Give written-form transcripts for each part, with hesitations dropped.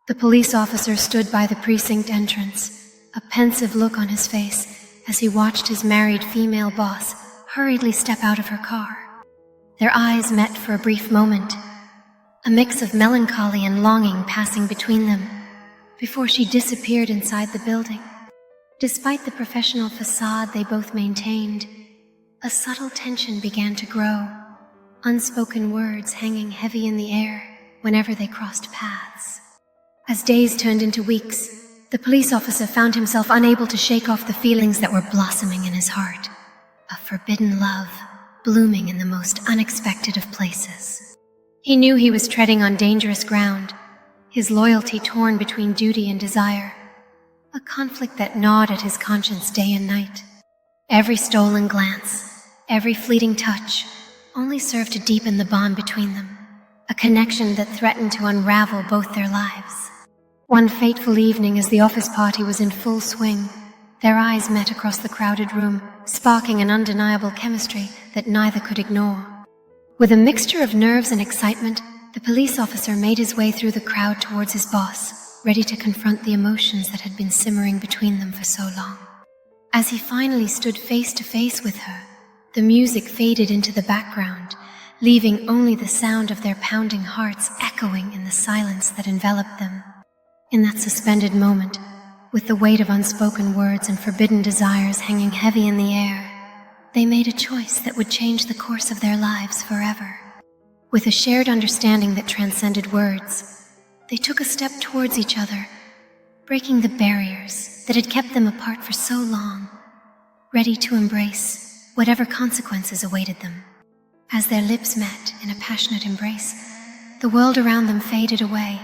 The police officer stood by the precinct entrance, a pensive look on his face as he watched his married female boss hurriedly step out of her car. Their eyes met for a brief moment, a mix of melancholy and longing passing between them, before she disappeared inside the building. Despite the professional facade they both maintained, a subtle tension began to grow, unspoken words hanging heavy in the air whenever they crossed paths. As days turned into weeks, the police officer found himself unable to shake off the feelings that were blossoming in his heart, a forbidden love blooming in the most unexpected of places. He knew he was treading on dangerous ground, his loyalty torn between duty and desire, a conflict that gnawed at his conscience day and night. Every stolen glance, every fleeting touch, only served to deepen the bond between them, a connection that threatened to unravel both their lives. One fateful evening, as the office party was in full swing, their eyes met across the crowded room, sparking an undeniable chemistry that neither could ignore. With a mixture of nerves and excitement, the police officer made his way through the crowd towards his boss, ready to confront the emotions that had been simmering between them for so long. As he finally stood face to face with her, the music faded into the background, leaving only the sound of their pounding hearts echoing in the silence that enveloped them. In that suspended moment, with the weight of unspoken words and forbidden desires hanging heavy in the air, they made a choice that would change the course of their lives forever. With a shared understanding that transcended words, they took a step towards each other, breaking the barriers that had kept them apart for so long, ready to embrace whatever consequences awaited them. As their lips met in a passionate embrace, the world around them faded away,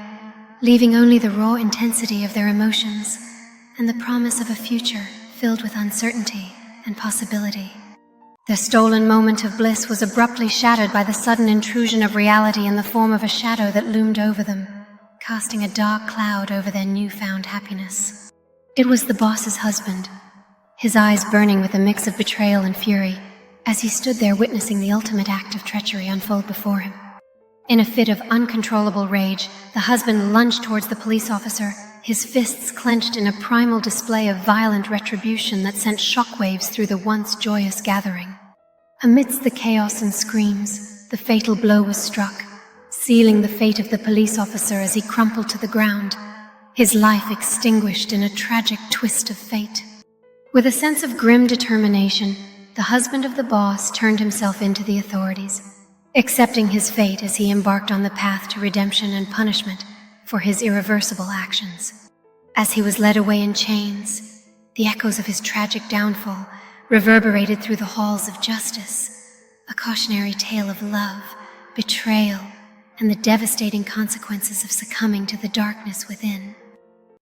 leaving only the raw intensity of their emotions and the promise of a future filled with uncertainty and possibility. Their stolen moment of bliss was abruptly shattered by the sudden intrusion of reality in the form of a shadow that loomed over them, casting a dark cloud over their newfound happiness. It was the boss's husband, his eyes burning with a mix of betrayal and fury, as he stood there witnessing the ultimate act of treachery unfold before him. In a fit of uncontrollable rage, the husband lunged towards the police officer, his fists clenched in a primal display of violent retribution that sent shockwaves through the once joyous gathering. Amidst the chaos and screams, the fatal blow was struck, sealing the fate of the police officer as he crumpled to the ground, his life extinguished in a tragic twist of fate. With a sense of grim determination, the husband of the boss turned himself into the authorities, accepting his fate as he embarked on the path to redemption and punishment for his irreversible actions. As he was led away in chains, the echoes of his tragic downfall reverberated through the halls of justice, a cautionary tale of love, betrayal, and the devastating consequences of succumbing to the darkness within.